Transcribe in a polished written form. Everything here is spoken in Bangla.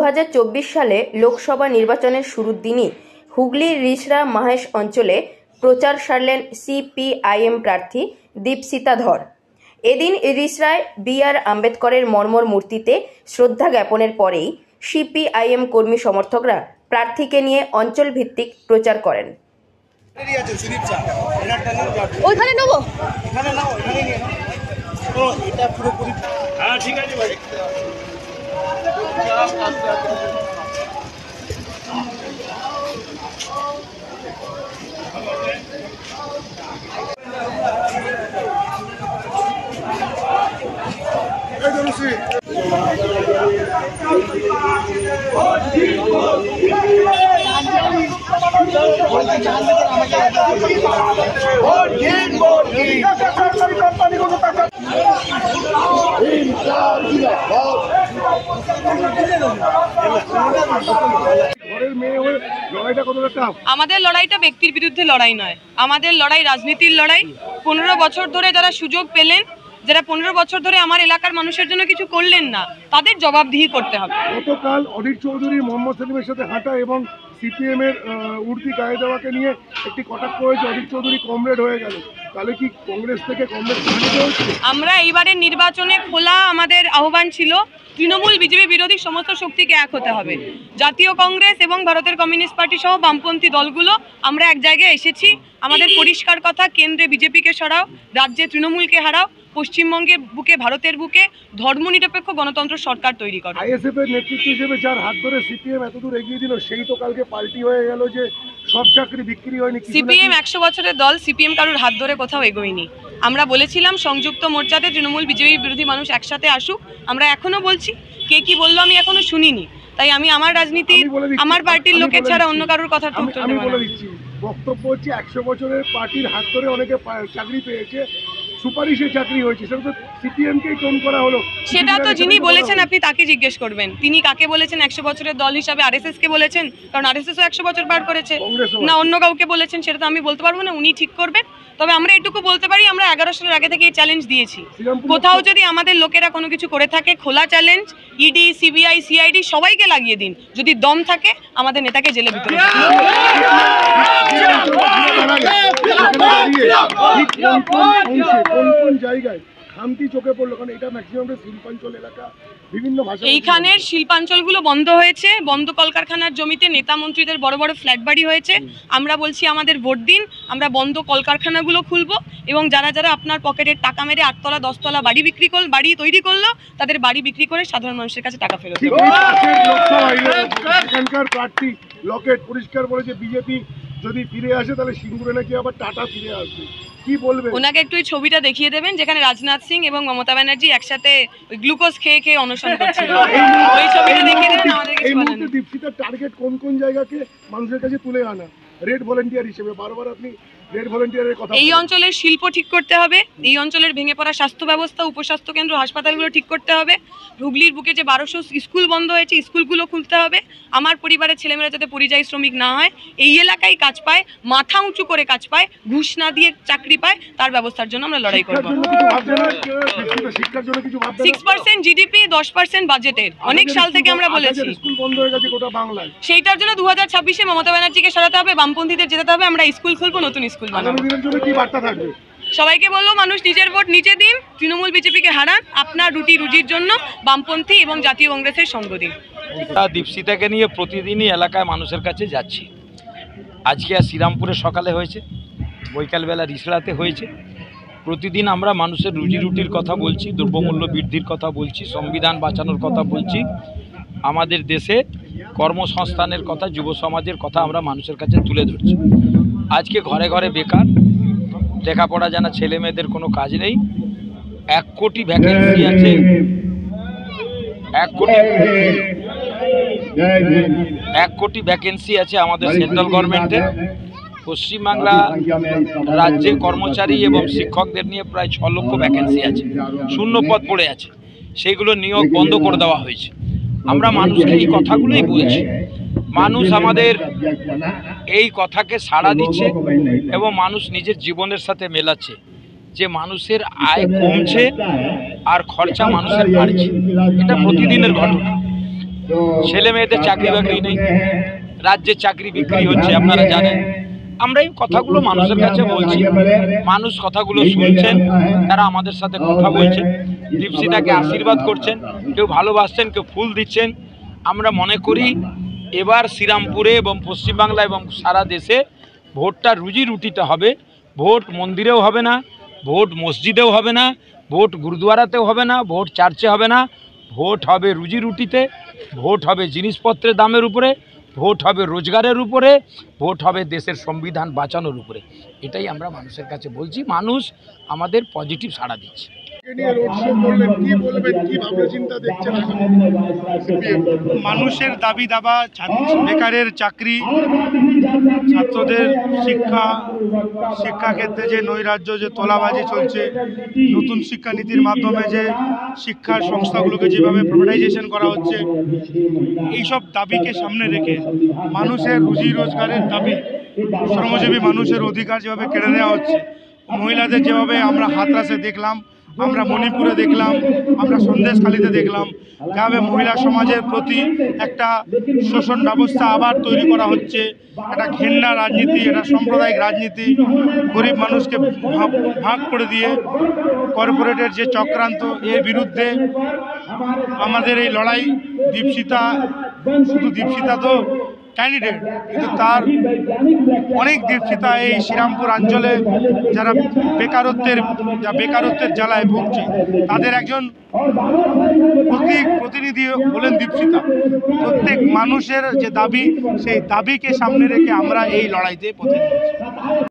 2024 সালে লোকসভা নির্বাচনের শুরুর দিনই হুগলির রিষড়া মহেশ অঞ্চলে প্রচার সারলেন সিপিআইএম প্রার্থী দীপশিতা ধর। এদিন রিষড়ায় বি.আর. আম্বেদকরের মর্মর মূর্তিতে শ্রদ্ধা জ্ঞাপনের পরেই সিপিআইএম কর্মী সমর্থকরা প্রার্থীকে নিয়ে অঞ্চল ভিত্তিক প্রচার করেন। আমাদের লড়াইটা ব্যক্তির বিরুদ্ধে লড়াই নয়, আমাদের লড়াই রাজনীতির লড়াই। 15 বছর ধরে যারা সুযোগ পেলেন, যারা 15 বছর ধরে আমার এলাকার মানুষের জন্য কিছু করলেন না, তাদের জবাবদিহি করতে হবে। গতকাল অধীর চৌধুরী মোহাম্মদ সেলিমের সাথে হাঁটা এবং সিপিএম এর উর্দি গায়ে দেওয়াকে নিয়ে একটি কটাক্ষ হয়েছে, অধীর চৌধুরী কমরেড হয়ে গেল, তাহলে কি কংগ্রেস থেকে কমরেড হচ্ছে? আমরা এইবারের নির্বাচনে খোলা আমাদের আহ্বান ছিল, তৃণমূল বিজেপি বিরোধী সমস্ত শক্তিকে এক হতে হবে। জাতীয় কংগ্রেস এবং ভারতের কমিউনিস্ট পার্টি সহ বামপন্থী দলগুলো আমরা এক জায়গায় এসেছি। আমাদের পরিষ্কার কথা, কেন্দ্রে বিজেপিকে সরাও, রাজ্যে তৃণমূলকে হারাও, পশ্চিমবঙ্গের বুকে, ভারতের বুকে ধর্মনিরপেক্ষ গণতন্ত্র সরকার তৈরি করে। আইএসএফ এর নেতৃত্ব হিসেবে যার হাত ধরে সিপিএম এতদূর এগিয়ে দিল, সেই তো কালকে পাল্টি হয়ে গেল যে সব চাকরি বিক্রি হয়নি। সিপিএম 100 বছরের দল, সিপিএম কারোর হাত ধরে কোথাও এগোয়নি। আমরা বলেছিলাম সংযুক্ত মোর্চাতে তৃণমূল বিজেপি বিরোধী মানুষ একসাথে আসুক, আমরা এখনো বলছি। কে কি বললো আমি এখনো শুনিনি, তাই আমি আমার রাজনীতি আমার পার্টির লোকের ছাড়া অন্য কারোর কথা আমি বলে দিচ্ছি। বক্তব্য হচ্ছে 100 বছরের পার্টির হাত ধরে অনেকে চাকরি পেয়েছে, সুপারিশে চাকরি হয়েছে, সেটা তো সিপিএম কেই টোন করা হলো। সেটা তো যিনি বলেছেন আপনি তাকে জিজ্ঞেস করবেন, তিনি কাকে বলেছেন। 100 বছরের দল হিসাবে আরএসএস কে বলেছেন, কারণ আরএসএস ও 100 বছর পার করেছে, না অন্য কাউকে বলেছেন, সেটা তো আমি বলতে পারবো না, উনি ঠিক করবেন। তবে আমরা এটুকু বলতে পারি, আমরা 11 সালের আগে থেকে এই চ্যালেঞ্জ দিয়েছি। কোথাও যদি আমাদের লোকেরা কোনো কিছু করে থাকে, খোলা চ্যালেঞ্জ, ইডি, সিবিআই, সিআইডি সবাইকে লাগিয়ে দিন, যদি দম থাকে আমাদের নেতাকে জেলে ভিতরে। এইখানের শিল্পাঞ্চলগুলো বন্ধ হয়েছে, বন্ধ কলকারখানার জমিতে নেতা মন্ত্রীদের বড় বড় ফ্ল্যাট বাড়ি হয়েছে। আমরা বলছি আমাদের ভোট দিন, আমরা বন্ধ কলকারখানাগুলো খুলবো এবং যারা যারা আপনার পকেটের টাকা মেরে 8 তলা 10 তলা বাড়ি তৈরি করলো, তাদের বাড়ি বিক্রি করে সাধারণ মানুষের কাছে টাকা ফেরত দেবো। প্রার্থী লকেট পরিষ্কার বলেছে, বিজেপি যদি ফিরে আসে তাহলে সিঙ্গুরে নাকি আবার টাটা ফিরে আসবে। কি বলবে? ওনাকে একটু ওই ছবিটা দেখিয়ে দেবেন যেখানে রাজনাথ সিং এবং মমতা ব্যানার্জি একসাথে ওই গ্লুকোজ খেয়ে অনশন করছিল, ওই ছবিটা দেখিয়ে দেবেন। আমাদের কিছু বলার নেই। দীপশিতার টার্গেট কোন কোন জায়গাকে মানুষের কাছে তুলে আনা, রেড ভলান্টিয়ার হিসেবে বারবার আপনি রেড ভলান্টিয়ারের কথা। এই অঞ্চলের শিল্প ঠিক করতে হবে, এই অঞ্চলের ভেঙে পড়া স্বাস্থ্য ব্যবস্থা, উপস্বাস্থ্য কেন্দ্র, হাসপাতালগুলো ঠিক করতে হবে। হুগলির বুকে যে 1200 স্কুল বন্ধ হয়েছে, স্কুলগুলো খুলতে হবে। আমার পরিবারের ছেলেমেয়েরা যাতে পরিযায়ী শ্রমিক না হয়, এই এলাকায় কাজ পায়, মাথা উঁচু করে কাজ পায়, ঘুষ না দিয়ে চাকরি পায়, তার ব্যবস্থার জন্য আমরা লড়াই করব। 6% জিডিপি, 10% বাজেটের অনেক সাল থেকে আমরা বলেছি। স্কুল বন্ধ হয়ে গেছে গোটা বাংলায়, সেইটার জন্য 2026-এ মমতা ব্যানার্জিকে সরাতে হবে, বামপন্থীদের জেতাতে হবে, আমরা স্কুল খুলবো, নতুন স্কুল বানাবো। সবাইকে বলবো, মানুষ নিজের ভোট নিজে দিন, তৃণমূল বিজেপিকে হারান, আপনার রুটি রুজির জন্য বামপন্থী এবং জাতীয় কংগ্রেসের সঙ্গ দিন। দীপশিতাকে নিয়ে প্রতিদিনই এলাকায় মানুষের কাছে যাচ্ছি। আজকে আর শ্রীরামপুরে সকালে হয়েছে, বৈকালবেলা রিষড়াতে হয়েছে। প্রতিদিন আমরা মানুষের রুজি রুটির কথা বলছি, দ্রব্যমূল্য বৃদ্ধির কথা বলছি, সংবিধান বাঁচানোর কথা বলছি, আমাদের দেশে কর্মসংস্থানের কথা, যুব সমাজের কথা আমরা মানুষের কাছে তুলে ধরছি। আজকে ঘরে ঘরে বেকার, লেখাপড়া জানা ছেলে মেয়েদের কোনো কাজ নেই। 1 কোটি ভ্যাকেন্সি আছে, 1 কোটি ভ্যাকেন্সি আছে আমাদের সেন্ট্রাল গভর্নমেন্টের। পশ্চিমবাংলা রাজ্যে কর্মচারী এবং শিক্ষকদের নিয়ে প্রায় 6 লক্ষ ভ্যাকেন্সি আছে, শূন্য পদ পড়ে আছে, সেইগুলো নিয়োগ বন্ধ করে দেওয়া হয়েছে। আমরা মানুষকে এই কথাগুলোই বলছি, মানুষ আমাদের এই কথাকে সাড়া দিচ্ছে এবং মানুষ নিজের জীবনের সাথে মেলাচ্ছে যে মানুষের আয় কমছে আর খরচা মানুষের বাড়ছে। এটা প্রতিদিনের ঘটনা। ছেলে মেয়েদের চাকরি বাকরি নেই, রাজ্যের চাকরি বিক্রি হচ্ছে, আপনারা জানেন। আমরা এই কথাগুলো মানুষের কাছে বলছি, মানুষ কথাগুলো শুনছেন, তারা আমাদের সাথে কথা বলছেন, দীপশিতাকে আশীর্বাদ করছেন, কেউ ভালোবাসছেন, কেউ ফুল দিচ্ছেন। আমরা মনে করি এবার শ্রীরামপুরে এবং পশ্চিমবাংলা এবং সারা দেশে ভোটটা রুজি রুটিতে হবে। ভোট মন্দিরেও হবে না, ভোট মসজিদেও হবে না, ভোট গুরুদুয়ারাতেও হবে না, ভোট চার্চে হবে না, ভোট হবে রুজি রুটিতে, ভোট হবে জিনিসপত্রের দামের উপরে, ভোট হবে রোজগারের উপরে, ভোট হবে দেশের সংবিধান বাঁচানোর উপরে। এটাই আমরা মানুষের কাছে বলছি, মানুষ আমাদের পজিটিভ সাড়া দিচ্ছে। মানুষের দাবি দাবা, বেকারের চাকরি, ছাত্রদের শিক্ষাক্ষেত্রে যে নৈরাজ্য, যে তোলাবাজি চলছে, নতুন শিক্ষানীতির মাধ্যমে যে শিক্ষার সংস্থাগুলোকে যেভাবে প্রাইভেটাইজেশন করা হচ্ছে, এইসব দাবিকে সামনে রেখে মানুষের রুজি রোজগারের দাবি, শ্রমজীবী মানুষের অধিকার যেভাবে কেড়ে নেওয়া হচ্ছে, মহিলাদের যেভাবে আমরা হাতরাসে দেখলাম, আমরা মণিপুরে দেখলাম, আমরা সন্দেশখালীতে দেখলাম, যেভাবে মহিলা সমাজের প্রতি একটা শোষণ ব্যবস্থা আবার তৈরি করা হচ্ছে, একটা ঘেন্না রাজনীতি, একটা সাম্প্রদায়িক রাজনীতি, গরিব মানুষকে ভাগ করে দিয়ে কর্পোরেটের যে চক্রান্ত, এর বিরুদ্ধে আমাদের এই লড়াই। দীপশিতা, শুধু দীপশিতা তো ক্যান্ডিডেট, কিন্তু তার অনেক দীপশিতা এই শ্রীরামপুর অঞ্চলে যারা বেকারত্বের জ্বালায় ভুগছে, তাদের একজন প্রতিনিধি হলেন দীপশিতা। প্রত্যেক মানুষের যে দাবি, সেই দাবিকে সামনে রেখে আমরা এই লড়াইতে প্রতিনিধি।